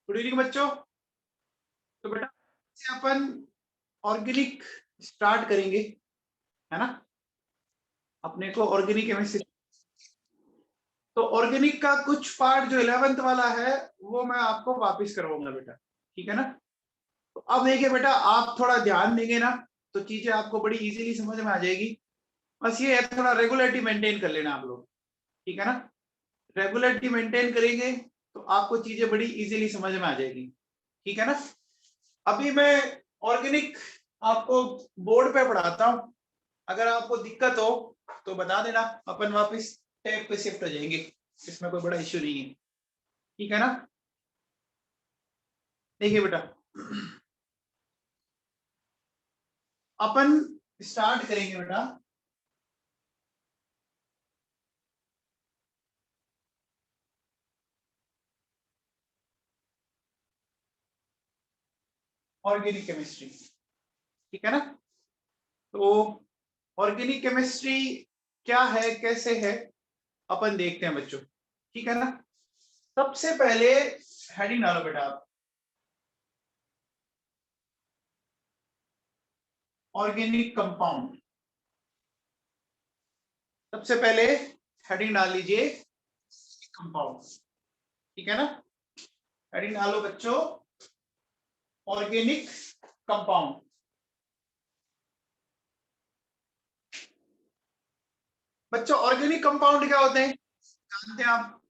Good evening बच्चों। तो बेटा से अपन ऑर्गेनिक स्टार्ट करेंगे, है ना। अपने को ऑर्गेनिक केमिस्ट्री, तो ऑर्गेनिक का कुछ पार्ट जो 11th वाला है वो मैं आपको वापस करवाऊंगा बेटा, ठीक है ना। तो अब देखिए बेटा, आप थोड़ा ध्यान देंगे ना तो चीजें आपको बड़ी इजीली समझ में आ जाएगी। बस ये है, थोड़ा रेगुलरिटी मेंटेन कर लेना आप लोग, ठीक है ना। रेगुलरिटी मेंटेन करेंगे तो आपको चीजें बड़ी इजीली समझ में आ जाएगी, ठीक है ना। अभी मैं ऑर्गेनिक आपको बोर्ड पे पढ़ाता हूँ, अगर आपको दिक्कत हो तो बता देना, अपन वापस टैब पे शिफ्ट हो जाएंगे, इसमें कोई बड़ा इश्यू नहीं है, ठीक है ना। देखिए बेटा, अपन स्टार्ट करेंगे बेटा ऑर्गेनिक केमिस्ट्री, ठीक है ना। तो ऑर्गेनिक केमिस्ट्री क्या है, कैसे है, अपन देखते हैं बच्चों, ठीक है ना। सबसे पहले हेडिंग डालो बेटा आप, ऑर्गेनिक कंपाउंड। सबसे पहले हेडिंग डाल लीजिए कंपाउंड, ठीक है ना। हेडिंग डालो बच्चों ऑर्गेनिक कंपाउंड। बच्चों ऑर्गेनिक कंपाउंड क्या होते हैं, जानते हैं आप?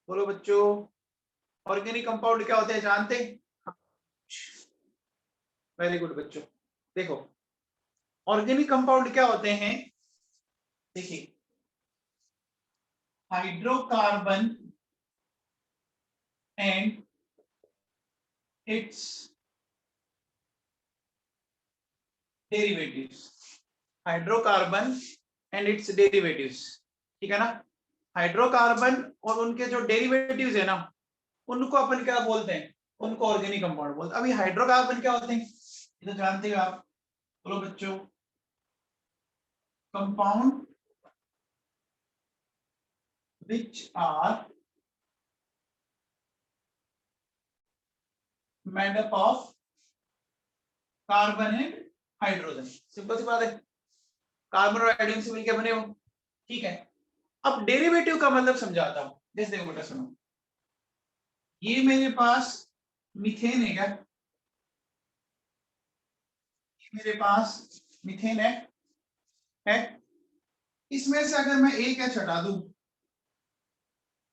बोलो बच्चों, ऑर्गेनिक कंपाउंड क्या होते हैं, जानते हैं? वेरी गुड बच्चों। देखो ऑर्गेनिक कंपाउंड क्या होते हैं, देखिए hydrocarbon and it's derivatives. Hydrocarbon and it's derivatives, ठीक है ना। हाइड्रोकार्बन और उनके जो डेरिवेटिव्स है ना, उनको अपन क्या बोलते हैं, उनको ऑर्गेनिक कंपाउंड बोलते हैं। अभी हाइड्रोकार्बन क्या होते हैं ये तो जानते हो आप, बोलो बच्चों। Compound which are made up of carbon and hydrogen. Simple सी बात है, कार्बन और हाइड्रोजन से मिलकर बने हो, ठीक है। अब डेरिवेटिव का मतलब समझाता हूं, जैसे देखो बेटा सुनो, ये मेरे पास मीथेन है क्या, ये मेरे पास मीथेन है। इसमें से अगर मैं एक एच हटा दूं,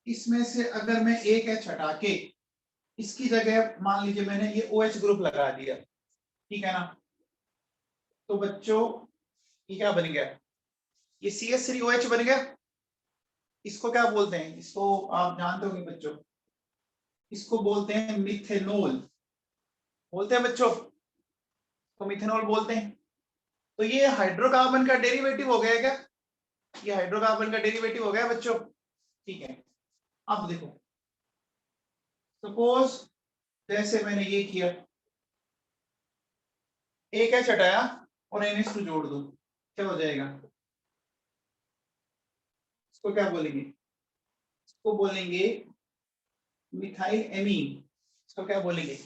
इसमें से अगर मैं एक एच हटा के इसकी जगह मान लीजिए मैंने ये OH ग्रुप लगा दिया, ठीक है ना। तो बच्चों ये क्या बन गया, ये CH3OH बन गया। इसको क्या बोलते हैं, इसको आप जानते होंगे बच्चों, इसको बोलते हैं मिथेनॉल, बोलते हैं बच्चों, तो मिथेनॉल बोलते हैं। तो ये हाइड्रोकार्बन का डेरिवेटिव हो गया क्या, ये हाइड्रोकार्बन का डेरिवेटिव हो गया बच्चों, ठीक है। अब देखो सपोज जैसे मैंने ये किया, एक एच हटाया और NH2 जोड़ दूं, क्या हो जाएगा, इसको क्या बोलेंगे, इसको बोलेंगे मिथाइल एमीन। इसको क्या बोलेंगे,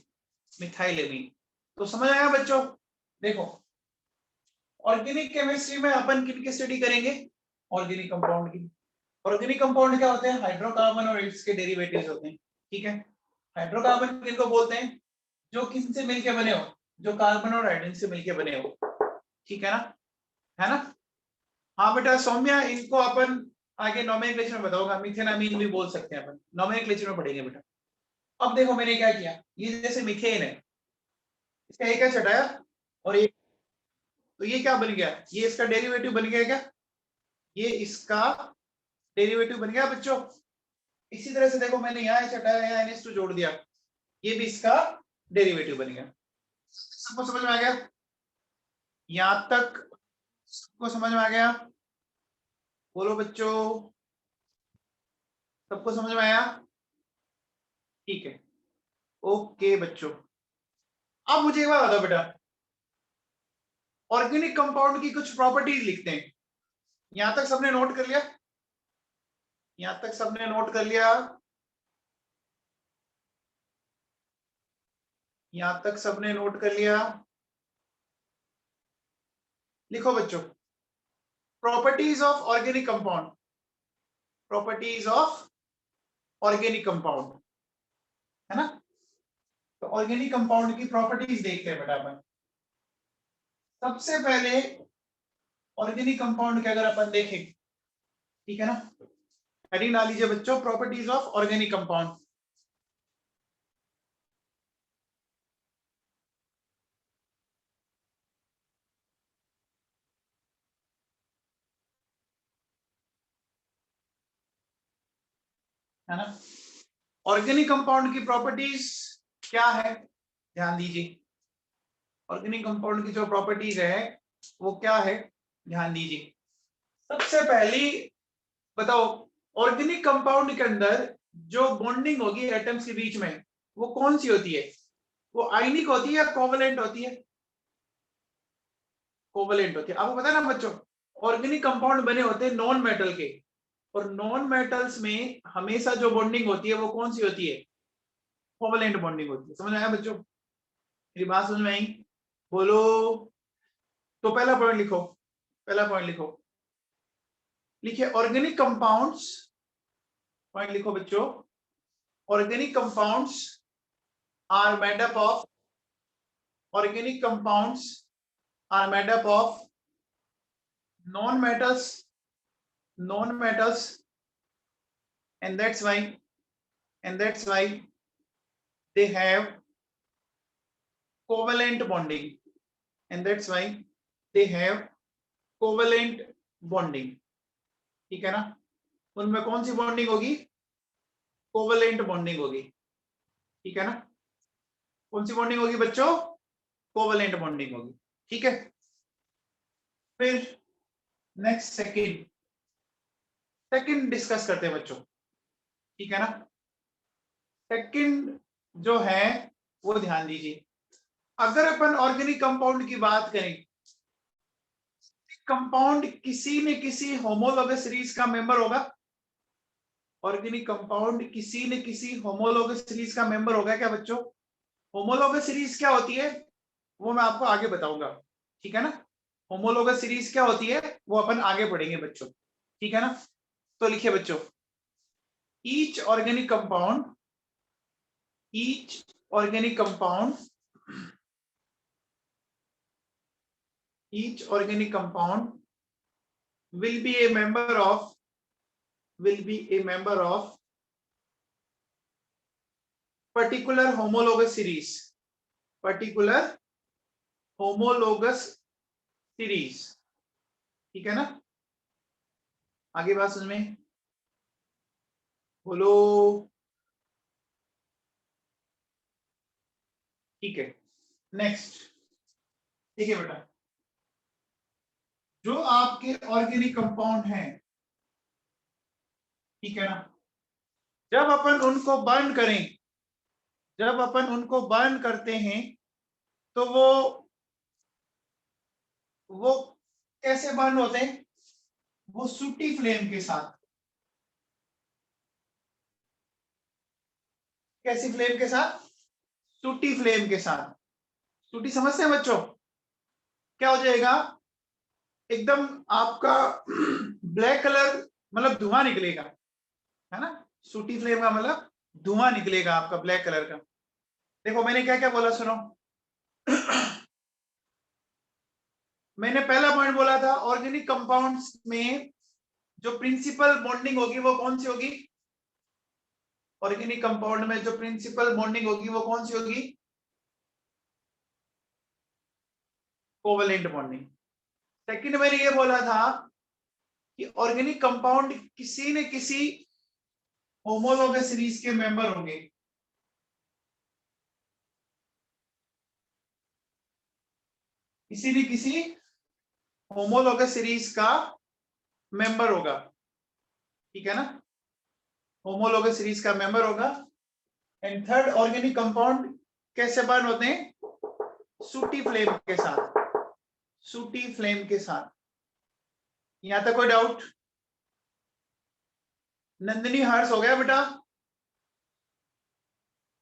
मिथाइल एमीन। तो समझ आया बच्चों। देखो ऑर्गेनिक केमिस्ट्री में अपन किनकी स्टडी करेंगे, ऑर्गेनिक कंपाउंड की। ऑर्गेनिक कंपाउंड क्या होते हैं, हाइड्रोकार्बन और इसके डेरिवेटिव्स होते हैं, ठीक है। हाइड्रोकार्बन किनको बोलते हैं, जो किससे मिलके बने हो, जो कार्बन और हाइड्रोजन से मिलके बने हो, ठीक है ना, है ना। हाँ बेटा सौम्या, इनको अपन आगे नोमेनक्लेचर में बताऊंगा, मिथेनामीन भी बोल सकते हैं अपन, नोमेनक्लेचर में पढ़ेंगे बेटा। अब देखो मैंने क्या किया, ये जैसे मीथेन है, इसका एक एच हटाया और ये, तो ये क्या बन गया, ये इसका डेरिवेटिव बन गया क्या, ये इसका डेरिवेटिव बन गया बच्चों। इसी तरह से देखो मैंने यहाँ एच हटाया, यहाँ NH2 जोड़ दिया, ये भी इसका डेरिवेटिव बन गया। सबको समझ में आ गया, यहां तक सबको समझ में आ गया, बोलो बच्चों, सबको समझ में आया, ठीक है। ओके बच्चों, अब मुझे एक बात बताओ बेटा, ऑर्गेनिक कंपाउंड की कुछ प्रॉपर्टीज लिखते हैं, यहां तक सबने नोट कर लिया, यहां तक सबने नोट कर लिया, यहां तक सबने नोट कर लिया? लिखो बच्चों, properties of organic compound, properties of organic compound, है ना? तो ऑर्गेनिक कंपाउंड की प्रॉपर्टीज देखते हैं बेटा अपन। सबसे पहले ऑर्गेनिक कंपाउंड के अगर अपन देखें, ठीक है ना, हेडिंग डाल लीजिए बच्चों, प्रॉपर्टीज ऑफ ऑर्गेनिक कंपाउंड। है ना? ऑर्गेनिक कंपाउंड की प्रॉपर्टीज क्या है, ध्यान दीजिए। ऑर्गेनिक कंपाउंड की जो प्रॉपर्टीज है वो क्या है, ध्यान दीजिए। सबसे पहली बताओ, ऑर्गेनिक कंपाउंड के अंदर जो बॉन्डिंग होगी एटम्स के बीच में वो कौन सी होती है? वो आयनिक होती है या कोवलेंट होती है? कोवलेंट होती है। आपको पता है ना बच्चों, ऑर्गेनिक कंपाउंड बने होते हैं नॉन मेटल के, और नॉन मेटल्स में हमेशा जो बॉन्डिंग होती है वो कौन सी होती है? कोवलेंट बॉन्डिंग होती है। समझ आया बच्चों? मेरी बात समझ में आई? बोलो। तो पहला पॉइंट लिखो, पहला पॉइंट लिखो, लिखिए ऑर्गेनिक कंपाउंड्स, पॉइंट लिखो बच्चों, organic compounds are made up of, organic compounds are made up of non-metals, non-metals, and that's why, and that's why they have covalent bonding, and that's why they have covalent bonding। ठीक है ना? उनमें कौन सी bonding होगी? Covalent bonding होगी। ठीक है ना? कौन सी बॉन्डिंग होगी बच्चों? कोवलेंट बॉन्डिंग होगी। ठीक है, फिर नेक्स्ट सेकंड, सेकंड डिस्कस करते हैं बच्चों। ठीक है ना? सेकंड जो है वो ध्यान दीजिए। अगर अपन ऑर्गेनिक कंपाउंड की बात करें, कंपाउंड किसी न किसी होमोलॉगस सीरीज का मेंबर होगा। ऑर्गेनिक कंपाउंड किसी न किसी होमोलॉगस सीरीज का मेंबर होगा क्या बच्चों? होमोलॉगस सीरीज क्या होती है वो मैं आपको आगे बताऊंगा। ठीक है ना? होमोलॉगस सीरीज क्या होती है वो अपन आगे पढ़ेंगे बच्चों। ठीक है ना? तो लिखिए बच्चों, each organic compound, each organic compound, each organic compound will be a member of, will be a member of particular homologous series, particular homologous series। ठीक है ना? आगे बात समझ में? बोलो। ठीक है, नेक्स्ट। ठीक है बेटा, जो आपके ऑर्गेनिक कंपाउंड हैं, ठीक है ना, जब अपन उनको बर्न करें, जब अपन उनको बर्न करते हैं तो वो कैसे बर्न होते हैं? वो सूटी फ्लेम के साथ। कैसी फ्लेम के साथ? सूटी फ्लेम के साथ। सूटी समझते हैं बच्चों? क्या हो जाएगा? एकदम आपका ब्लैक कलर, मतलब धुआं निकलेगा, है ना? सूटी फ्लेम का मतलब धुआं निकलेगा आपका ब्लैक कलर का। देखो मैंने क्या क्या बोला, सुनो। मैंने पहला पॉइंट बोला था, ऑर्गेनिक कंपाउंड्स में जो प्रिंसिपल बॉन्डिंग होगी वो कौन सी होगी? ऑर्गेनिक कंपाउंड में जो प्रिंसिपल बॉन्डिंग होगी वो कौन सी होगी? Covalent bonding. सेकंड मैंने ये बोला था कि ऑर्गेनिक कंपाउंड किसी न किसी होमोलॉगस सीरीज के मेंबर होंगे। किसी न किसी होमोलॉगस सीरीज का मेंबर होगा। ठीक है ना? होमोलॉगस सीरीज का मेंबर होगा। एंड थर्ड, ऑर्गेनिक कंपाउंड कैसे बर्न होते हैं? सूटी फ्लेम के साथ, सूटी फ्लेम के साथ। यहां तक कोई डाउट? नंदिनी हर्ष हो गया बेटा?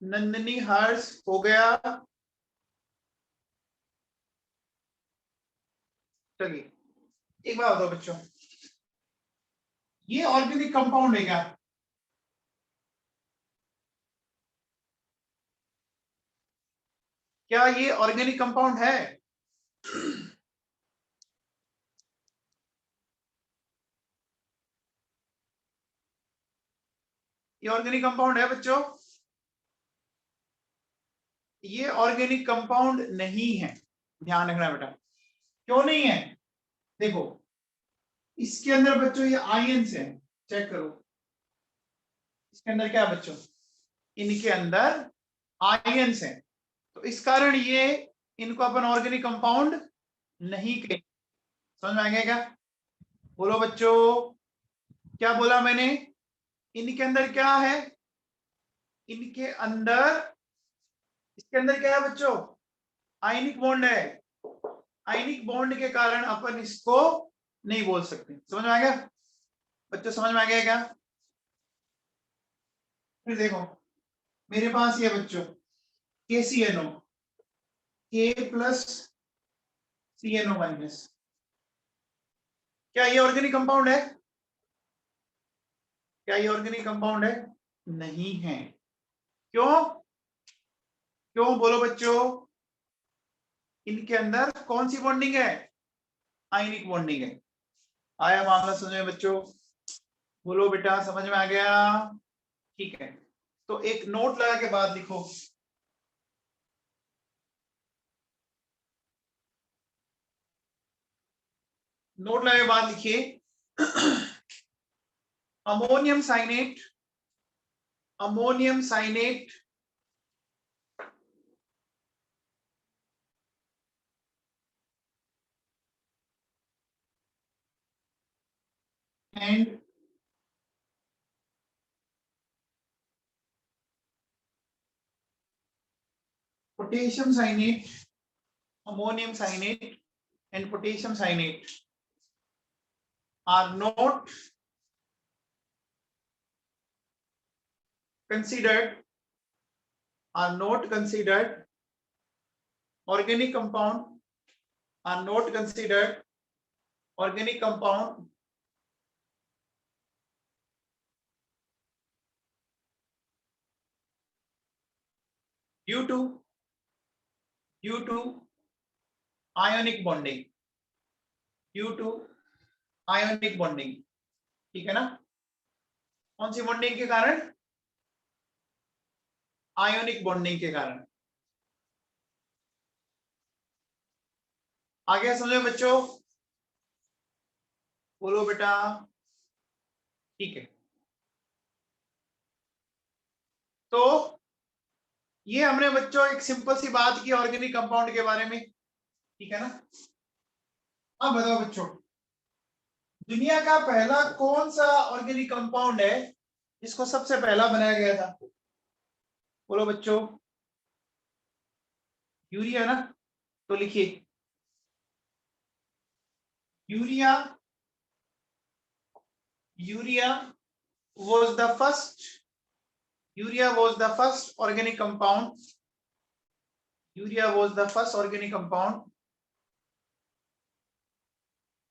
नंदिनी हर्ष हो गया? चलिए एक बात बताओ बच्चों, ये ऑर्गेनिक कंपाउंड है क्या? क्या ये ऑर्गेनिक कंपाउंड है? ये ऑर्गेनिक कंपाउंड है बच्चों? ये ऑर्गेनिक कंपाउंड नहीं है, ध्यान रखना बेटा। क्यों नहीं है? देखो इसके अंदर बच्चों ये आयंस है, चेक करो इसके अंदर क्या है बच्चों, इनके अंदर आयंस है, तो इस कारण ये इनको अपन ऑर्गेनिक कंपाउंड नहीं कहेंगे। समझ में आ गया क्या? बोलो बच्चों, क्या बोला मैंने? इनके अंदर क्या है? इनके अंदर, इसके अंदर क्या है बच्चों? आयनिक बॉन्ड है। आयनिक बॉन्ड के कारण अपन इसको नहीं बोल सकते। समझ में आ गया बच्चों? समझ में आ गया क्या? फिर देखो मेरे पास ये बच्चों KCNO, K plus CNO minus, क्या ये ऑर्गेनिक कंपाउंड है? क्या ये ऑर्गेनिक कंपाउंड है? नहीं है। क्यों? क्यों बोलो बच्चों? इनके अंदर कौन सी बॉन्डिंग है? आयनिक बॉन्डिंग है। आया मामला समझ में बच्चों? बोलो बेटा समझ में आ गया? ठीक है, तो एक नोट लगा के बाद लिखो, नोट लगा के बाद लिखिए ammonium cyanate, ammonium cyanate and potassium cyanate, ammonium cyanate and potassium cyanate are not considered, are not considered organic compound, are not considered organic compound due to ionic bonding, due to ionic bonding। ठीक है ना? कौन सी bonding के कारण? Ionic bonding के कारण। आगे समझो बच्चों? बोलो बेटा। ठीक है, तो ये हमने बच्चों एक सिंपल सी बात की ऑर्गेनिक कंपाउंड के बारे में, ठीक है ना? अब बताओ बच्चों, दुनिया का पहला कौन सा ऑर्गेनिक कंपाउंड है जिसको सबसे पहला बनाया गया था? बोलो बच्चों। यूरिया ना? तो लिखिए urea, urea was the first, urea was the first organic compound, urea was the first organic compound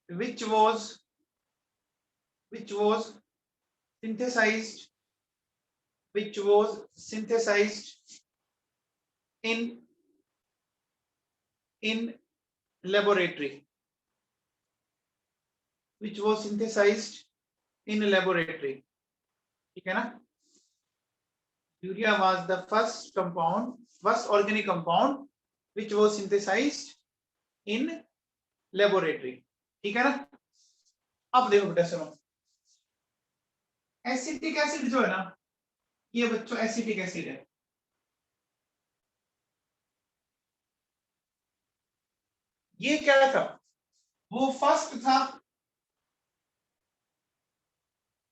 which was synthesized, which was synthesized in laboratory, which was synthesized in laboratory। ठीक है ना? Urea was the first compound, first organic compound which was synthesized in laboratory। ठीक है ना? अब देखो बेटा सुनो, एसिटिक एसिड जो है ना, ये बच्चों एसिटिक एसिड है, ये क्या था? वो फर्स्ट था,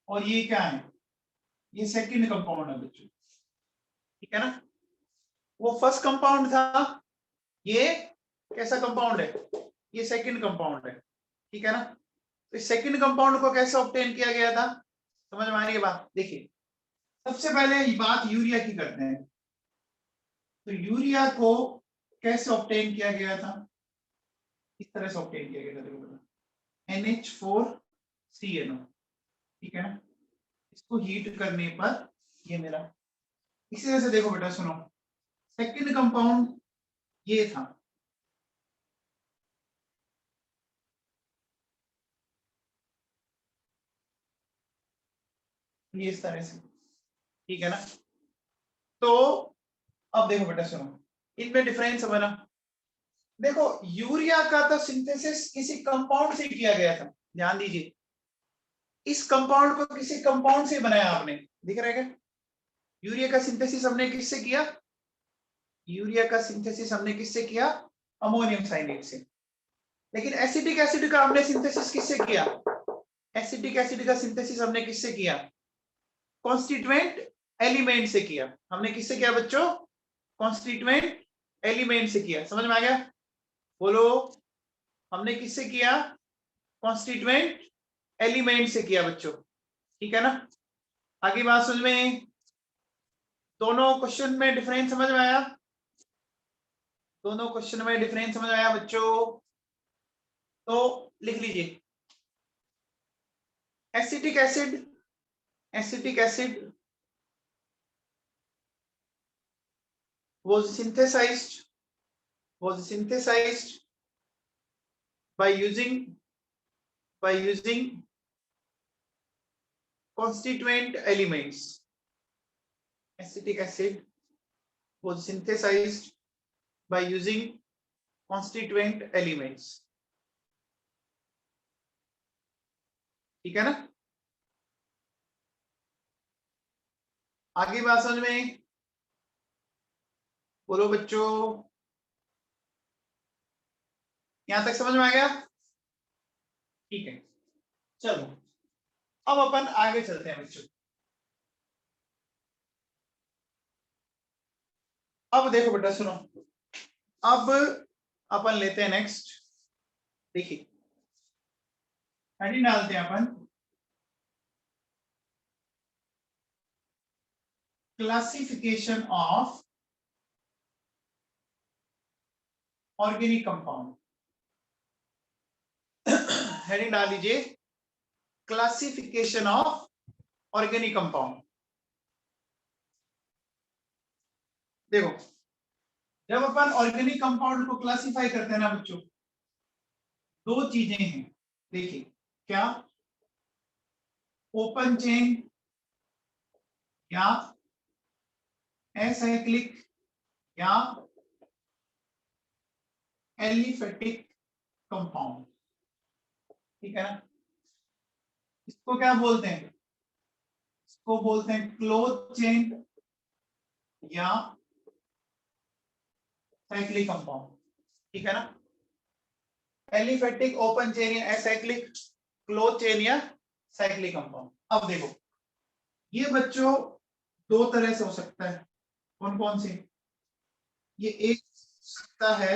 और ये क्या है? ये सेकंड कंपाउंड है बच्चों। ठीक है ना? वो फर्स्ट कंपाउंड था, ये कैसा कंपाउंड है? ये सेकंड कंपाउंड है। ठीक है ना? तो इस सेकंड कंपाउंड को कैसे ऑब्टेन किया गया था? समझ में आ रही है बात? देखिए सबसे पहले बात यूरिया की करते हैं, तो यूरिया को कैसे ऑब्टेन किया गया था? इस तरह से ऑब्टेन किया गया था, देखो NH4CnO, ठीक है ना। इसको हीट करने पर ये मेरा, इसी तरह से देखो बेटा सुनो, सेकंड कंपाउंड ये था, ये इस तरह से, ठीक है ना। तो अब देखो बेटा सुनो, इनमें डिफरेंस बना। देखो यूरिया का तो सिंथेसिस किसी कंपाउंड से किया गया था, ध्यान दीजिए, इस कंपाउंड को किसी कंपाउंड से बनाया आपने, दिख रहा है क्या। यूरिया का सिंथेसिस हमने किससे किया, यूरिया का सिंथेसिस हमने किससे किया, अमोनियम साइनेट से। लेकिन एसिटिक एसिड का हमने सिंथेसिस किससे किया, एसिटिक एसिड का सिंथेसिस हमने किससे किया, कॉन्स्टिट्यूएंट एलिमेंट से किया। हमने किससे किया बच्चों, कॉन्स्टिट्यूएंट एलिमेंट से किया। समझ में आ गया, बोलो, हमने किससे किया, कॉन्स्टिट्यूएंट एलिमेंट से किया बच्चों, ठीक है ना। आगे बात समझ में, दोनों क्वेश्चन में डिफरेंस समझ में आया, दोनों क्वेश्चन में डिफरेंस समझ में आया बच्चों। तो लिख लीजिए, acetic acid, acetic acid was synthesized by using constituent elements. Acetic acid was synthesized by using constituent elements, ठीक है ना। आगे बात समझ में, बोलो बच्चों, यहां तक समझ में आ गया, ठीक है। चलो अब अपन आगे चलते हैं बच्चों। अब देखो बेटा सुनो, अब अपन लेते हैं नेक्स्ट, देखिए हेडिंग डालते हैं अपन, classification of organic compound. Heading डाल लीजिए, क्लासिफिकेशन ऑफ ऑर्गेनिक कंपाउंड। देखो जब अपन ऑर्गेनिक कंपाउंड को क्लासिफाई करते हैं ना बच्चों, दो चीजें हैं, देखिए क्या, ओपन चेन या एसाइक्लिक या एलिफेटिक कंपाउंड, ठीक है ना। इसको क्या बोलते हैं, इसको बोलते हैं क्लोज चेन या साइक्लिक कंपाउंड, ठीक है ना। एलिफेटिक, ओपन चेन या एसाइक्लिक, क्लोज चेन या साइक्लिक कंपाउंड। अब देखो ये बच्चों दो तरह से हो सकता है, कौन कौन से, ये एक सकता है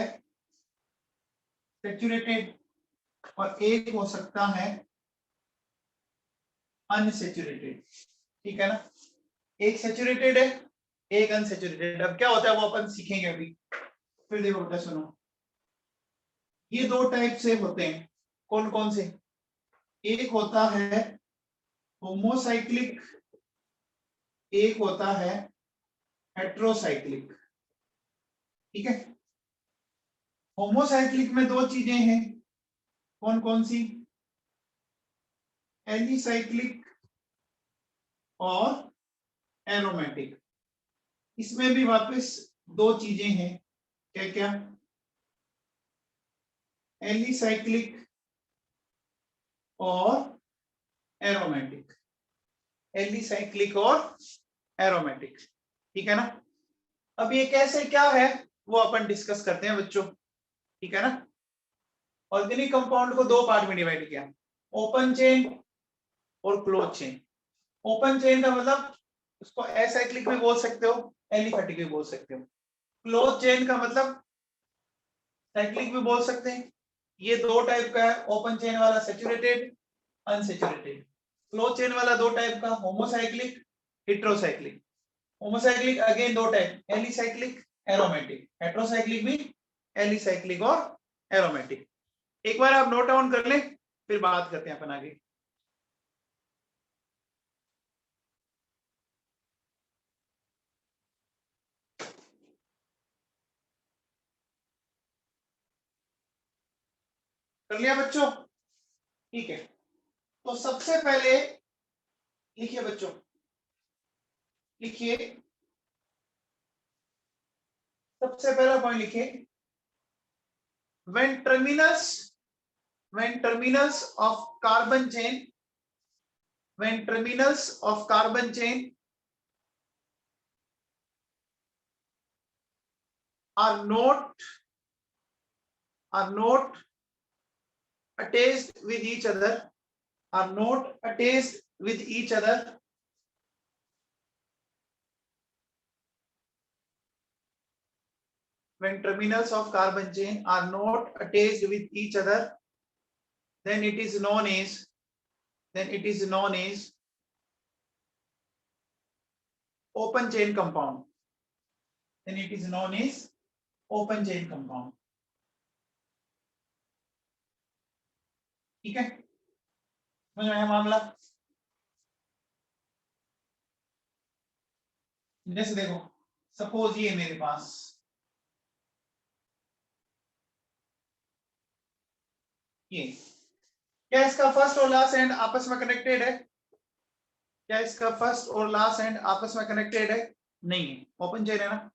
सैचुरेटेड और एक हो सकता है अनसैचुरेटेड, ठीक है ना। एक सैचुरेटेड है, एक अनसैचुरेटेड। अब क्या होता है वो अपन सीखेंगे अभी। फिर देखो बेटा सुनो, ये दो टाइप से होते हैं, कौन कौन से, एक होता है होमोसाइक्लिक, एक होता है हेट्रोसाइक्लिक, ठीक है। होमोसाइक्लिक में दो चीजें हैं, कौन कौन सी, एलिसाइक्लिक और एरोमेटिक। इसमें भी वापस दो चीजें हैं, क्या क्या, एलिसाइक्लिक और एरोमेटिक, एलिसाइक्लिक और एरोमेटिक, ठीक है ना। अब ये कैसे क्या है वो अपन डिस्कस करते हैं बच्चों, ठीक है ना। ऑर्गेनिक कंपाउंड को दो पार्ट में डिवाइड किया, ओपन चेन और क्लोज चेन। ओपन चेन का मतलब उसको एसाइक्लिक भी बोल सकते हो, एलिफेटिक भी बोल सकते हो। क्लोज चेन का मतलब साइक्लिक भी बोल सकते हैं। ये दो टाइप का है, ओपन चेन वाला सैचुरेटेड, अनसैचुरेटेड। क्लोज चेन वाला दो टाइप का, होमोसाइक्लिक, हेट्रोसाइक्लिक। होमोसाइक्लिक अगेन दो टाइप, एलिसाइक्लिक, एरोमेटिक। हेट्रोसाइक्लिक भी एलिसाइक्लिक और एरोमेटिक। एक बार आप नोट डाउन कर लें, फिर बात करते हैं अपन आगे। कर लिया बच्चों? ठीक है, तो सबसे पहले लिखिए बच्चों, लिखिए सबसे पहला पॉइंट लिखिए, when terminals of carbon chain, when terminals of carbon chain are not attached with each other, are not attached with each other, when terminals of carbon chain are not attached with each other, then it is known as open chain compound, then it is known as open chain compound। ठीक है, समझ में आया मामला? जैसे देखो, suppose ये मेरे पास ये, क्या इसका फर्स्ट और लास्ट एंड आपस में कनेक्टेड है? क्या इसका फर्स्ट और लास्ट एंड आपस में कनेक्टेड है? नहीं है, ओपन चेन है ना।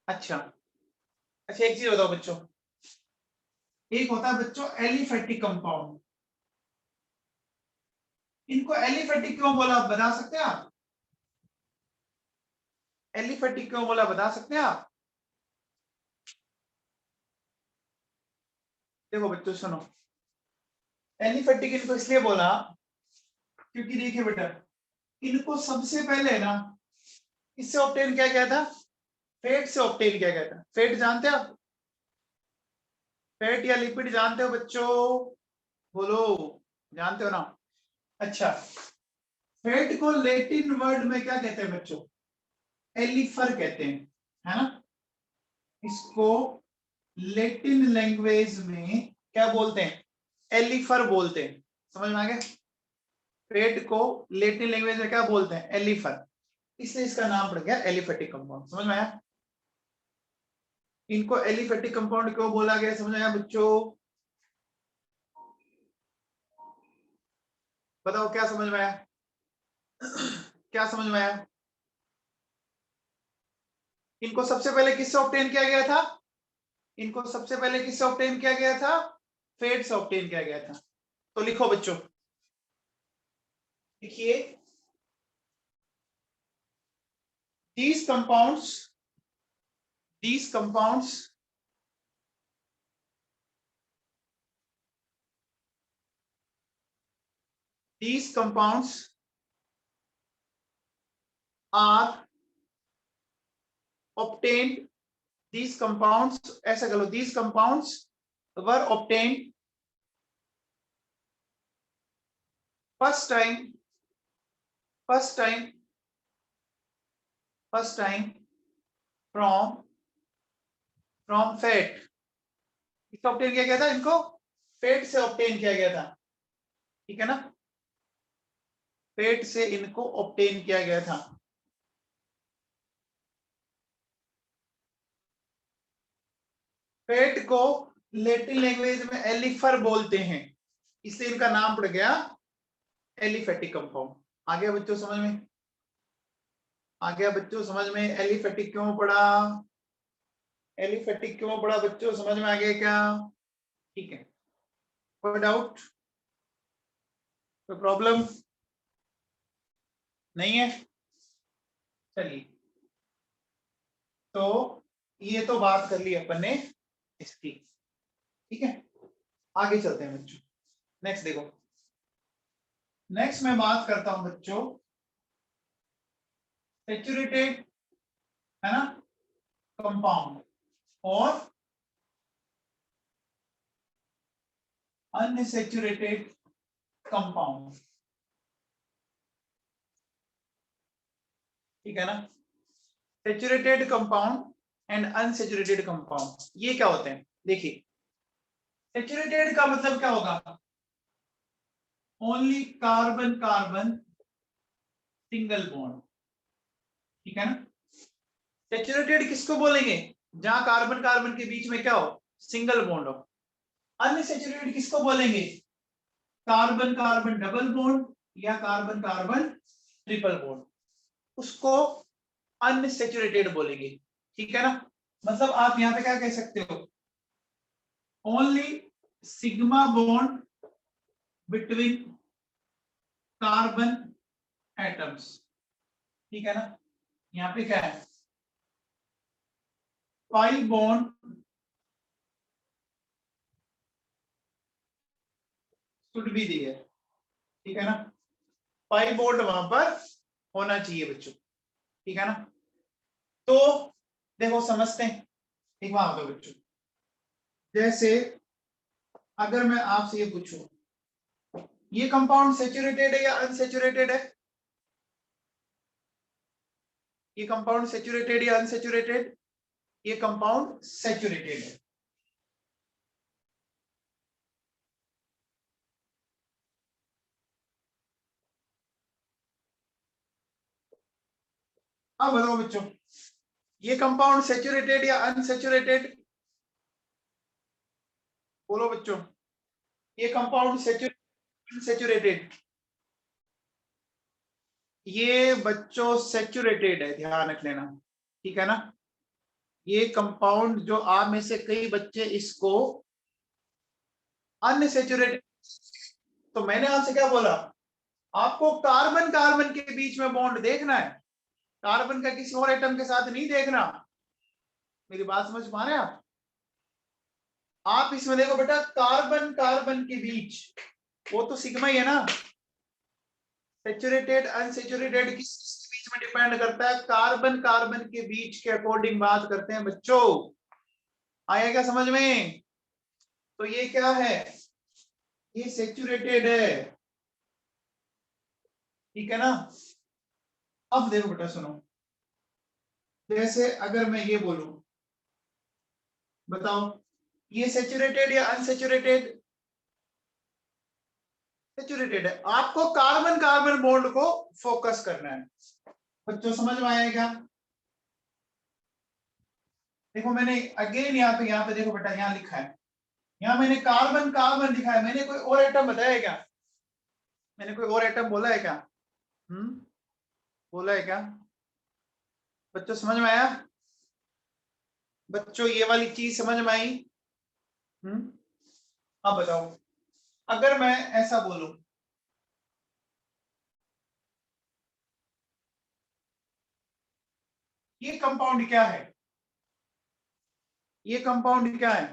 अच्छा एक चीज बताओ बच्चों, एक होता है बच्चों एलिफेटिक कंपाउंड। इनको एलिफेटिक क्यों बोला, बता सकते हैं आप? एलिफेटिक क्यों बोला, बता सकते हैं आप? देखो बच्चों सुनो, एलिफेटिक इनको इसलिए बोला क्योंकि देखिए बेटा, इनको सबसे पहले ना इससे ऑब्टेन किया गया था, फैट से ऑब्टेन किया गया था। फैट जानते हो आप? फैट या लिपिड जानते हो बच्चों? बोलो, जानते हो ना? अच्छा, फैट को लैटिन वर्ड में क्या कहते हैं बच्चों? एलिफर कहते हैं, है ना? इसको लैटिन लैंग्वेज में क्या बोलते हैं? एलिफर बोलते हैं। समझ में आ गया? फैट को लैटिन लैंग्वेज में क्या बोलते हैं? एलिफर, इसलिए इसका नाम पड़ गया एलिफेटिक कंपाउंड। समझ में आया? इनको एलिफेटिक कंपाउंड क्यों बोला गया, समझ में आया बच्चों? बताओ क्या समझ में आया? क्या समझ में आया? इनको सबसे पहले किससे ऑब्टेन किया गया था? इनको सबसे पहले किससे ऑब्टेन किया गया था? फैट से ऑब्टेन किया गया था। तो लिखो बच्चों, लिखिए these compounds are obtained, these compounds, ऐसा करो, these compounds were obtained first time from fat। किससे ऑब्टेन किया गया था? इनको फैट से ऑब्टेन किया गया था, ठीक है ना? फैट से इनको ऑब्टेन किया गया था। फैट को लैटिन लैंग्वेज में एलिफर बोलते हैं, इसलिए इनका नाम पड़ गया एलिफेटिक कंपाउंड। आ गया बच्चों समझ में? आ गया बच्चों समझ में? एलिफेटिक क्यों पड़ा? एलिफेटिक क्यों पड़ा बच्चों, समझ में आ गया क्या? ठीक है, कोई डाउट, कोई प्रॉब्लम नहीं है? चलिए, तो ये तो बात कर ली अपन ने इसकी, ठीक है? आगे चलते हैं बच्चों, नेक्स्ट देखो। नेक्स्ट मैं बात करता हूं बच्चों सैचुरेटेड, है ना, कंपाउंड और अनसैचुरेटेड कंपाउंड, ठीक है ना? Saturated compound and unsaturated compound, ये क्या होते हैं? देखिए, सैचुरेटेड का मतलब क्या होगा? Only carbon carbon single bond, ठीक है ना। सैचुरेटेड किसको बोलेंगे? जहां कार्बन कार्बन के बीच में क्या हो? सिंगल बॉन्ड हो। अनसैचुरेटेड किसको बोलेंगे? कार्बन कार्बन डबल बॉन्ड या कार्बन कार्बन ट्रिपल बॉन्ड, उसको अनसैचुरेटेड बोलेंगे, ठीक है ना। मतलब आप यहां पे क्या कह सकते हो? Only sigma bond between carbon atoms, ठीक है ना। यहाँ पे क्या है? Pi bond should be there, ठीक है ना। पाई बॉन्ड वहां पर होना चाहिए बच्चों, ठीक है ना। तो देखो समझते हैं एक बात होगा बच्चों, जैसे अगर मैं आपसे ये पूछूं, ये कंपाउंड सैचुरेटेड है या अनसैचुरेटेड है? ये कंपाउंड सैचुरेटेड या अनसैचुरेटेड? ये कंपाउंड सैचुरेटेड है। अब बताओ बच्चों, ये कंपाउंड सैचुरेटेड या अनसैचुरेटेड? बोलो बच्चों, ये कंपाउंड सैचुरेटेड अनसैचुरेटेड? ये बच्चों सैचुरेटेड है, ध्यान रख लेना, ठीक है ना। ये कंपाउंड जो आप में से कई बच्चे इसको अनसैचुरेटेड, तो मैंने आपसे क्या बोला? आपको कार्बन कार्बन के बीच में बॉन्ड देखना है, कार्बन का किसी और एटम के साथ नहीं देखना। मेरी बात समझ पा रहे हैं आप इसमें देखो बेटा, कार्बन कार्बन के बीच, वो तो सिग्मा ही है ना। सैचुरेटेड अनसैचुरेटेड किस के बीच में डिपेंड करता है? कार्बन कार्बन के बीच के अकॉर्डिंग बात करते हैं बच्चों। आया क्या समझ में? तो ये क्या है? ये सैचुरेटेड है, ठीक है ना। अब देखो बेटा सुनो, जैसे अगर मैं ये बोलूं, बताओ ये सैचुरेटेड या अनसैचुरेटेड? सैचुरेटेड है। आपको कार्बन कार्बन बॉन्ड को फोकस करना है। बच्चों समझ में आया क्या? देखो मैंने अगेन यहाँ पे देखो बेटा, यहाँ लिखा है, यहाँ मैंने कार्बन कार्बन लिखा है, मैंने कोई और एटम बताया क्या? मैंने कोई और एटम बोला है क्या? हम्म, बोला है क्या? बच्चों समझ में आया? बच्चों ये वाली चीज समझ में आई? हम्म, अब बताओ, अगर मैं ऐसा बोलूं, ये कंपाउंड क्या है? ये कंपाउंड क्या है?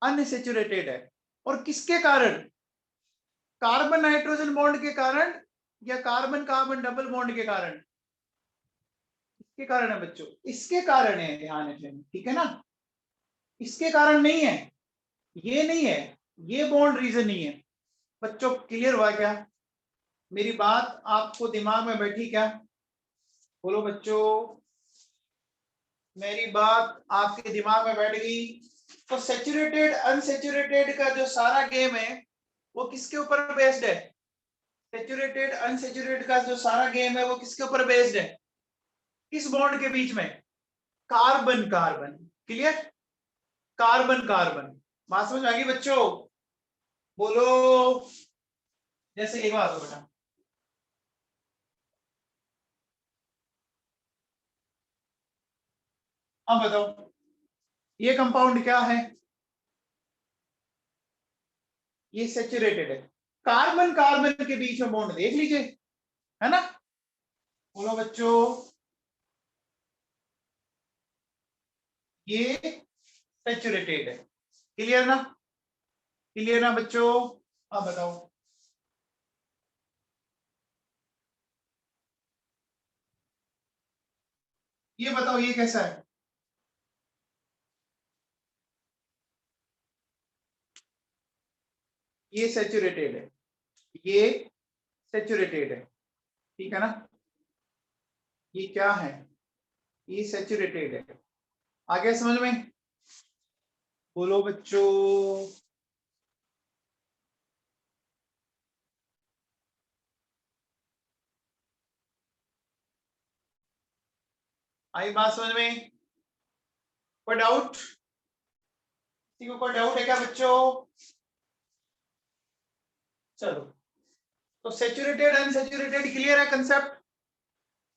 अनसैचुरेटेड है। और किसके कारण? कार्बन नाइट्रोजन बॉन्ड के कारण या कार्बन कार्बन डबल बॉन्ड के कारण? इसके कारण है बच्चों, इसके कारण है, ध्यान रखें, ठीक है ना। इसके कारण नहीं है, ये नहीं है, ये बॉन्ड रीजन नहीं है। बच्चों क्लियर हुआ क्या? मेरी बात आपको दिमाग में बैठी क्या? बोलो बच्चों, मेरी बात आपके दिमाग में बैठ गई? तो सैचुरेटेड अनसैचुरेटेड का जो सारा गेम है वो किसके ऊपर बेस्ड है? सैचुरेटेड अनसैचुरेटेड का जो सारा गेम है वो किसके ऊपर बेस्ड है? किस बॉन्ड के बीच में? Carbon carbon. Clear? Carbon carbon. बात समझ आ गई बच्चों? बोलो। जैसे एक बात हो बेटा, अब बताओ ये कंपाउंड क्या है? ये सैचुरेटेड है। कार्बन कार्बन के बीच में बॉन्ड देख लीजिए, है ना। बोलो बच्चों, ये सैचुरेटेड है। क्लियर ना? क्लियर ना बच्चों? अब बताओ, ये बताओ ये कैसा है? ये सैचुरेटेड है, ये सैचुरेटेड है, ठीक है ना। ये क्या है? ये सैचुरेटेड है। आ गया समझ में? बोलो बच्चों, आई बात समझ में? कोई डाउट? किसी को कोई डाउट है क्या बच्चों? चलो, तो सैचुरेटेड अनसैचुरेटेड क्लियर है कंसेप्ट?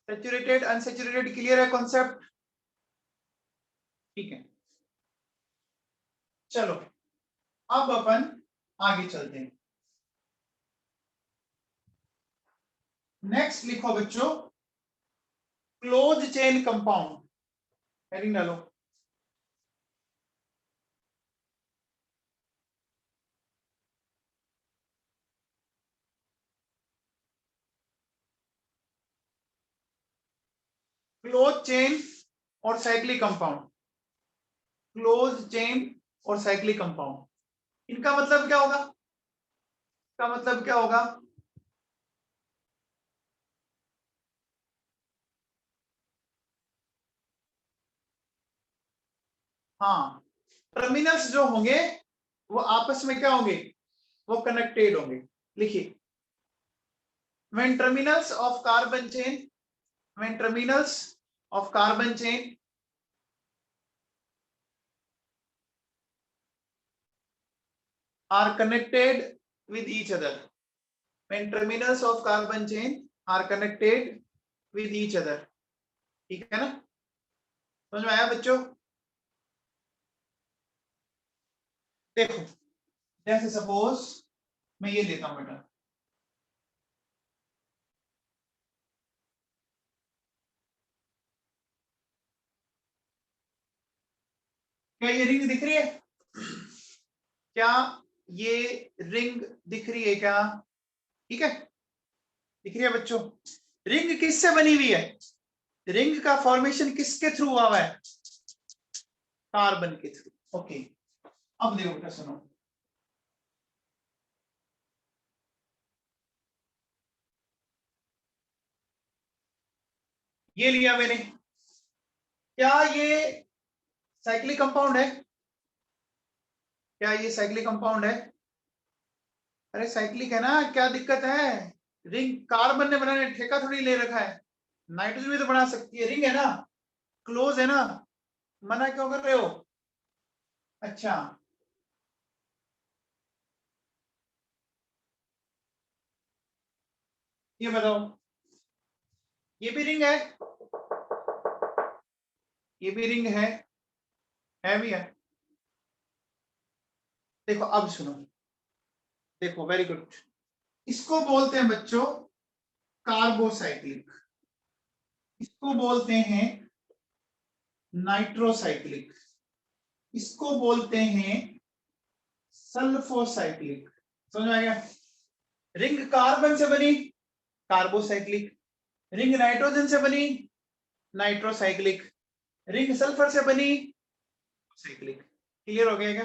सैचुरेटेड अनसैचुरेटेड क्लियर है कॉन्सेप्ट? ठीक है, चलो अब अपन आगे चलते हैं। नेक्स्ट लिखो बच्चों, क्लोज चेन कंपाउंड। हेडिंग डालो। क्लोज चेन और साइक्लिक कंपाउंड, क्लोज चेन और साइक्लिक कंपाउंड, इनका मतलब क्या होगा? इसका मतलब क्या होगा? हाँ, टर्मिनल्स जो होंगे वो आपस में क्या होंगे? वो कनेक्टेड होंगे। लिखिए, when terminals of carbon chain, when terminals of carbon chain are connected with each other, when terminals of carbon chain are connected with each other, ठीक है ना? समझ में आया बच्चों? देखो, जैसे सपोज मैं ये लेता हूं बेटा, क्या ये रिंग दिख रही है? क्या ये रिंग दिख रही है क्या? ठीक है, दिख रही है बच्चों? रिंग किससे बनी हुई है? रिंग का फॉर्मेशन किसके थ्रू हुआ है? कार्बन के थ्रू। ओके, अब देखो बेटा सुनो, ये लिया मैंने, क्या ये साइक्लिक कंपाउंड है? क्या ये साइक्लिक कंपाउंड है? अरे साइक्लिक है ना, क्या दिक्कत है? रिंग कार्बन ने बनाने ठेका थोड़ी ले रखा है, नाइट्रोजन भी तो बना सकती है, रिंग है ना, क्लोज है ना, मना क्यों कर रहे हो? अच्छा, ये बताओ, ये भी रिंग है, ये भी रिंग है भी है। देखो अब सुनो, देखो वेरी गुड, इसको बोलते हैं बच्चों कार्बोसाइक्लिक, इसको बोलते हैं नाइट्रोसाइक्लिक, इसको बोलते हैं सल्फोसाइक्लिक। समझ में आ गया? रिंग कार्बन से बनी, कार्बोसाइक्लिक, रिंग नाइट्रोजन से बनी, नाइट्रोसाइक्लिक, रिंग सल्फर से बनी, साइक्लिक। क्लियर हो गया क्या?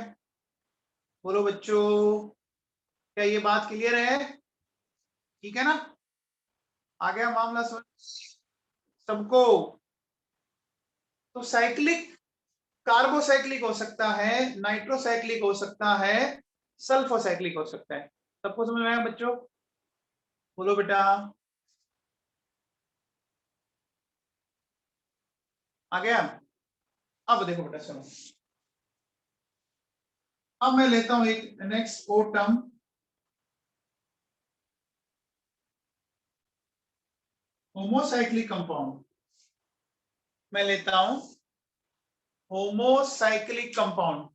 बोलो बच्चों, क्या ये बात क्लियर है? ठीक है ना? आ गया मामला समझ सबको? तो साइक्लिक कार्बोसाइक्लिक हो सकता है, नाइट्रोसाइक्लिक हो सकता है, सल्फोसाइक्लिक हो सकता है। सबको समझ में आया बच्चों? बोलो बेटा, आ गया? अब देखो बेटा सुनो, अब मैं लेता हूं एक नेक्स्ट और टर्म, होमोसाइक्लिक कंपाउंड। मैं लेता हूं होमोसाइक्लिक कंपाउंड।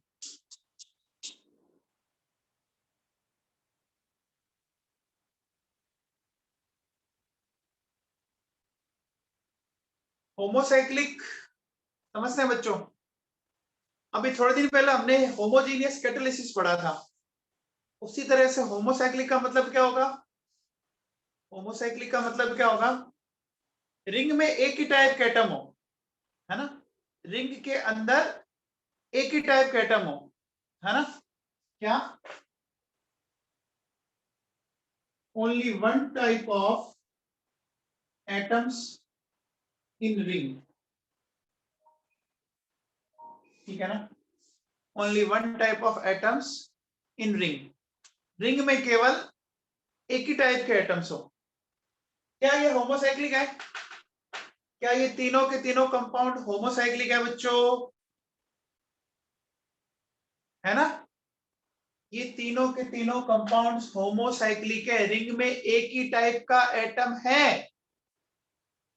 होमोसाइक्लिक समझते हैं बच्चों? अभी थोड़े दिन पहले हमने होमोजीनियस कैटालिसिस पढ़ा था, उसी तरह से होमोसाइक्लिक का मतलब क्या होगा? होमोसाइक्लिक का मतलब क्या होगा? रिंग में एक ही टाइप का एटम हो, है ना, रिंग के अंदर एक ही टाइप का एटम हो, है ना, क्या only one type of atoms in ring, ठीक है ना, only one type of atoms in ring, ring में केवल एक ही टाइप के एटम्स हो। क्या ये होमोसाइक्लिक है? क्या ये तीनों के तीनों कंपाउंड होमोसाइक्लिक है बच्चों? है ना? ये तीनों के तीनों कंपाउंड्स होमोसाइक्लिक है, रिंग में एक ही टाइप का एटम है।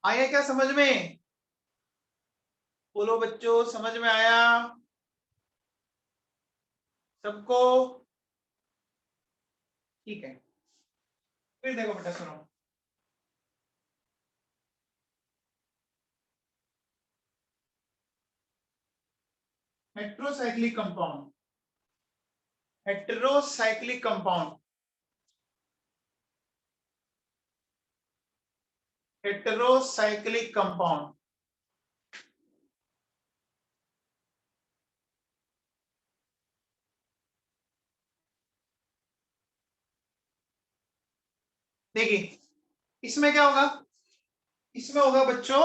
आया क्या समझ में? बोलो बच्चों, समझ में आया सबको? ठीक है, फिर देखो बेटा, सुनो। Heterocyclic compound, heterocyclic compound, heterocyclic compound देखिए, इसमें क्या होगा? इसमें होगा बच्चों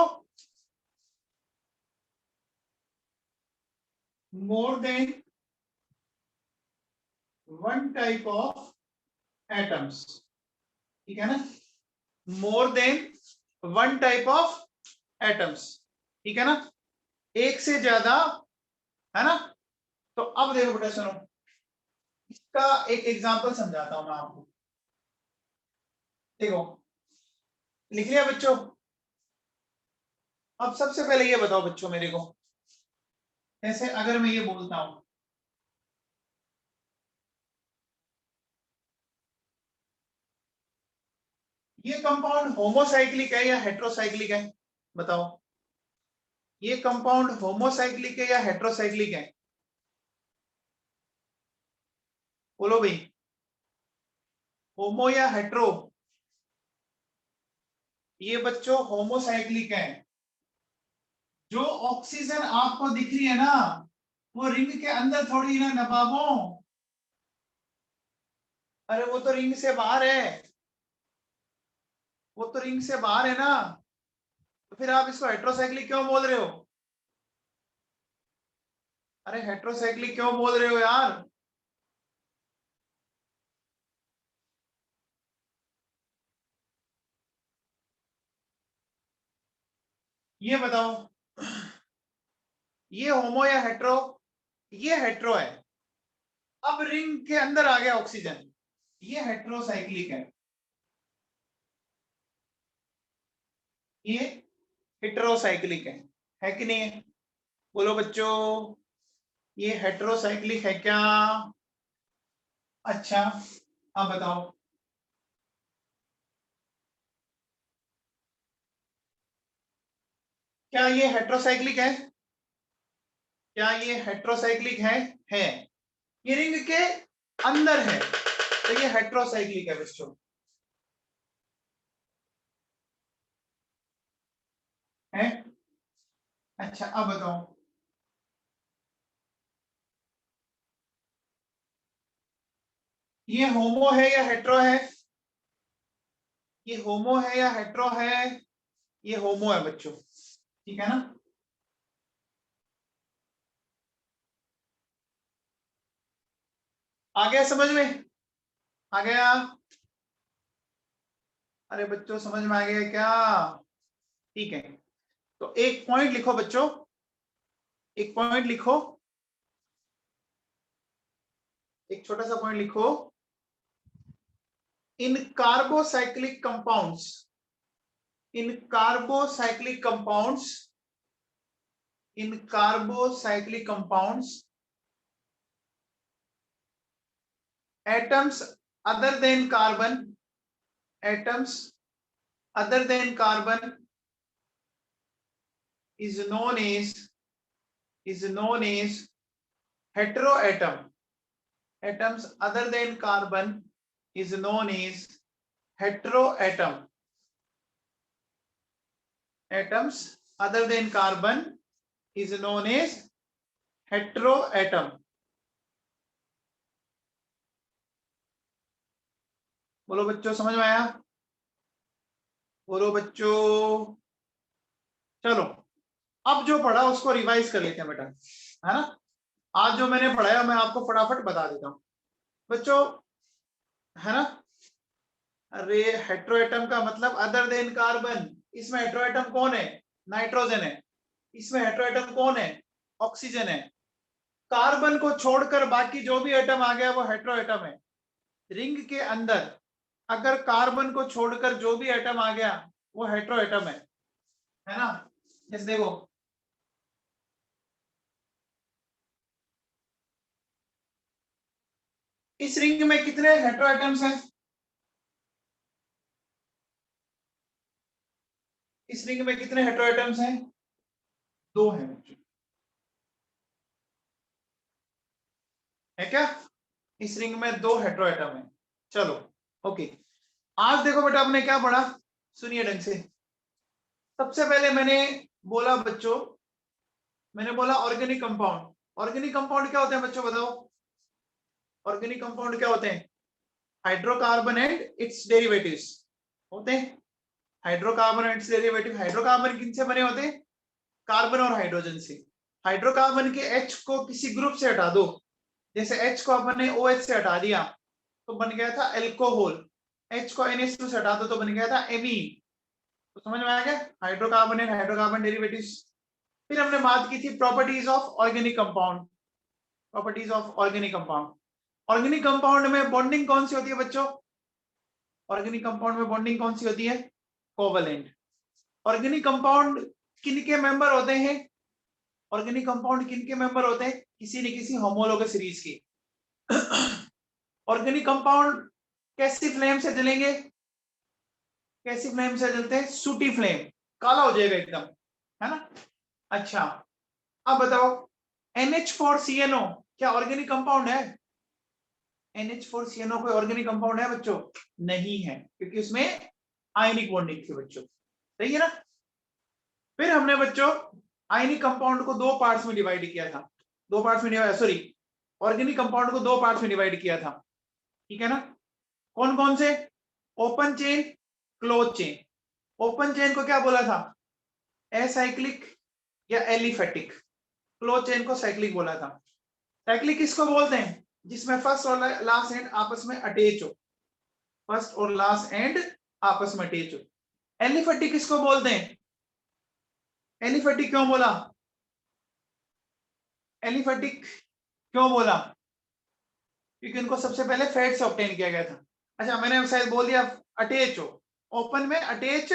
more than one type of atoms, ठीक है ना? More than one type of atoms, ठीक है ना? एक से ज्यादा, है ना? तो अब देखो बेटा, सुनो, इसका एक एग्जांपल समझाता हूं मैं आपको। देखो, लिख लिया बच्चों? अब सबसे पहले ये बताओ बच्चों मेरे को, जैसे अगर मैं ये बोलता हूं, ये कंपाउंड होमोसाइक्लिक है या हेट्रोसाइक्लिक है? बताओ, ये कंपाउंड होमोसाइक्लिक है या हेट्रोसाइक्लिक है? बोलो भाई, होमो या हेट्रो? ये बच्चों होमोसाइक्लिक है। जो ऑक्सीजन आपको दिख रही है ना, वो रिंग के अंदर थोड़ी ना नवाबों, अरे वो तो रिंग से बाहर है, वो तो रिंग से बाहर है ना। तो फिर आप इसको हेट्रोसाइक्लिक क्यों बोल रहे हो? अरे हेट्रोसाइक्लिक क्यों बोल रहे हो यार? ये बताओ, ये होमो या हेट्रो? ये हेट्रो है। अब रिंग के अंदर आ गया ऑक्सीजन, ये हेट्रोसाइक्लिक ये हेट्रोसाइक्लिक है कि नहीं है? बोलो बच्चों, ये हेट्रोसाइक्लिक है क्या? अच्छा, अब बताओ, क्या ये हेट्रोसाइक्लिक है? क्या ये हेट्रोसाइक्लिक है। ये रिंग के अंदर है, तो ये हेट्रोसाइक्लिक है बच्चों, है? अच्छा, अब बताओ, ये होमो है या हेट्रो है? ये होमो है या हेट्रो है? ये होमो है बच्चों, ठीक है ना? आ गया समझ में? आ गया? अरे बच्चों, समझ में आ गया क्या? ठीक है, तो एक पॉइंट लिखो बच्चों, एक पॉइंट लिखो, एक छोटा सा पॉइंट लिखो। In carbocyclic compounds, in carbocyclic compounds, in carbocyclic compounds, atoms other than carbon, atoms other than carbon is known as heteroatom. Atoms other than carbon is known as heteroatom. Atoms other than carbon is known as heteroatom. बोलो बच्चों, समझ में आया? बोलो बच्चों। चलो, अब जो पढ़ा उसको रिवाइज कर लेते हैं बेटा, है ना? आज जो मैंने पढ़ाया मैं आपको फटाफट बता देता हूं बच्चों, है ना? अरे हेट्रोएटम का मतलब अदर देन कार्बन, इसमें हेट्रोएटम कौन है? नाइट्रोजन है, इसमें हेटेरो एटम कौन है, ऑक्सीजन है। कार्बन को छोड़कर बाकी जो भी एटम आ गया वो हेटेरो एटम है। रिंग के अंदर अगर कार्बन को छोड़कर जो भी एटम आ गया वो हेटेरो एटम है ना। जैसे देखो इस रिंग में कितने हेटेरो एटम्स हैं, इस रिंग में कितने हेटेरो एटम्स हैं, 2 हैं, है क्या, इस रिंग में 2 हेटेरो एटम है। चलो ओके, आज देखो बेटा आपने क्या पढ़ा, सुनिए ढंग से। सबसे पहले मैंने बोला बच्चों, मैंने बोला ऑर्गेनिक कंपाउंड। ऑर्गेनिक कंपाउंड क्या होते हैं बच्चों बताओ, ऑर्गेनिक कंपाउंड क्या होते हैं, हाइड्रोकार्बन एंड इट्स डेरिवेटिव्स होते हैं। Hydrocarbon and it's derivative, hydrocarbon किन से बने होते हैं, कार्बन और हाइड्रोजन से। हाइड्रोकार्बन के H को किसी ग्रुप से हटा दो, जैसे H को अपन ने OH से हटा दिया तो बन गया था एल्कोहल, H को NH2 से हटा दो तो बन गया था एमीन। तो समझ में आ गया हाइड्रोकार्बन एंड हाइड्रोकार्बन डेरिवेटिव्स। फिर हमने बात की थी properties of organic compound, properties of organic compound. Organic compound में बॉन्डिंग कौन सी होती है बच्चों, ऑर्गेनिक कंपाउंड में बॉन्डिंग कौन सी होती है, कोवेलेंट। ऑर्गेनिक कंपाउंड किन के मेंबर होते हैं, ऑर्गेनिक कंपाउंड किन के मेंबर होते हैं, किसी न किसी होमोलोगस सीरीज की। ऑर्गेनिक कंपाउंड कैसी फ्लेम से जलेंगे, कैसी फ्लेम से जलते हैं, सूटी फ्लेम, काला हो जाएगा एकदम, है ना। अच्छा अब बताओ NH4CNO क्या ऑर्गेनिक कंपाउंड है, NH4CNO कोई ऑर्गेनिक कंपाउंड है बच्चों, नहीं है, क्योंकि उसमें आयनिक बॉन्डिंग थी बच्चों, सही है ना। फिर हमने बच्चों आयनिक कंपाउंड को 2 पार्ट्स में डिवाइड किया था, 2 पार्ट्स में डिवाइड, सॉरी ऑर्गेनिक कंपाउंड को 2 पार्ट्स में डिवाइड किया था, ठीक है ना। कौन कौन से, open chain, close chain. Open chain को क्या बोला था, एसाइक्लिक या एलिफेटिक, क्लोज चेन को साइक्लिक बोला था। साइक्लिक किसको बोलते हैं, जिसमें फर्स्ट और लास्ट एंड आपस में अटैच हो, फर्स्ट और लास्ट एंड आपस में अटैच हो। एलिफेटिक किसको बोलते हैं, एलिफेटिक क्यों बोला, एलिफेटिक क्यों बोला, क्योंकि उनको सबसे पहले फैट से ऑब्टेन किया गया था। अच्छा मैंने शायद बोल दिया अटैच हो, ओपन में अटैच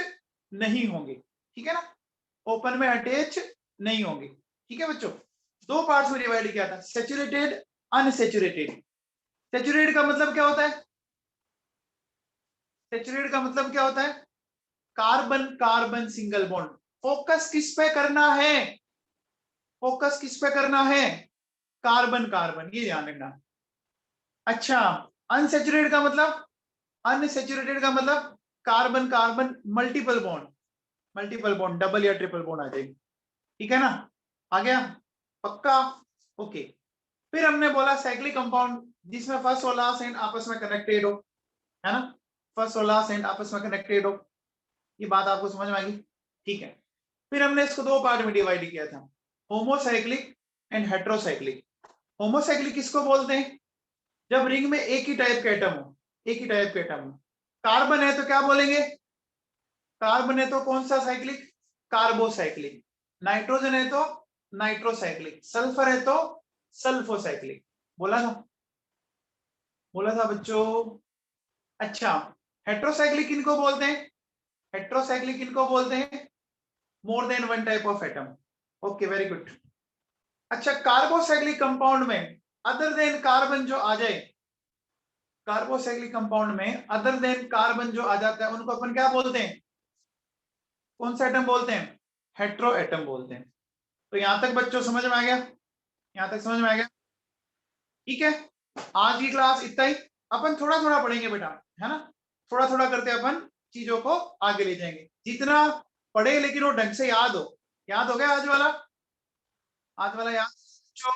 नहीं होंगे, ठीक है ना, ओपन में अटैच नहीं होंगे, ठीक है बच्चों। 2 पार्ट्स में डिवाइड किया था, सैचुरेटेड, अनसैचुरेटेड। सैचुरेटेड का मतलब क्या होता है, सैचुरेटेड का मतलब क्या होता है, carbon carbon single bond. Focus किस पे करना है, फोकस किस पे करना है, कार्बन कार्बन, ये ध्यान रखना। अच्छा अनसैचुरेटेड का मतलब, अनसैचुरेटेड का मतलब carbon carbon multiple bond, multiple bond, double या ट्रिपल बॉन्ड आ जाएगी, ठीक है ना, आ गया पक्का, ओके। फिर हमने बोला साइक्लिक कंपाउंड जिसमें फर्स्ट और लास्ट एंड आपस में कनेक्टेड हो, है ना, फर्स्ट और लास्ट एंड आपस में कनेक्टेड हो, ये बात आपको समझ में आ गई, ठीक है। फिर हमने इसको 2 पार्ट में डिवाइड किया था, होमोसाइक्लिक एंड हेट्रोसाइक्लिक। होमोसाइक्लिक किसको बोलते हैं, जब रिंग में एक ही टाइप के एटम हो, एक ही टाइप के एटम हो। कार्बन है तो क्या बोलेंगे, कार्बन है तो कौन सा साइक्लिक, कार्बोसाइक्लिक। नाइट्रोजन है तो नाइट्रोसाइक्लिक, सल्फर है तो सल्फोसाइक्लिक। बोला था, बोला था बच्चों। अच्छा हेट्रोसाइक्लिक किनको बोलते हैं, हेट्रोसाइक्लिक किनको बोलते हैं, more than one type of atom, okay very good. अच्छा कार्बोसाइक्लिक कंपाउंड में अदर देन कार्बन जो आ जाए, कार्बोसाइक्लिक कंपाउंड में अदर देन कार्बन जो आ जाता है उनको अपन क्या बोलते हैं, कौन सा एटम बोलते हैं, हेट्रो एटम बोलते हैं। तो यहां तक बच्चों समझ में आ गया, यहां तक समझ में आ गया, ठीक है। आज की क्लास इतना ही, अपन थोड़ा थोड़ा पढ़ेंगे बेटा, है ना, थोड़ा थोड़ा करते अपन चीजों को आगे ले जाएंगे, जितना पढ़े लेकिन वो ढंग से याद हो। याद हो गया आज वाला, आज वाला याद जो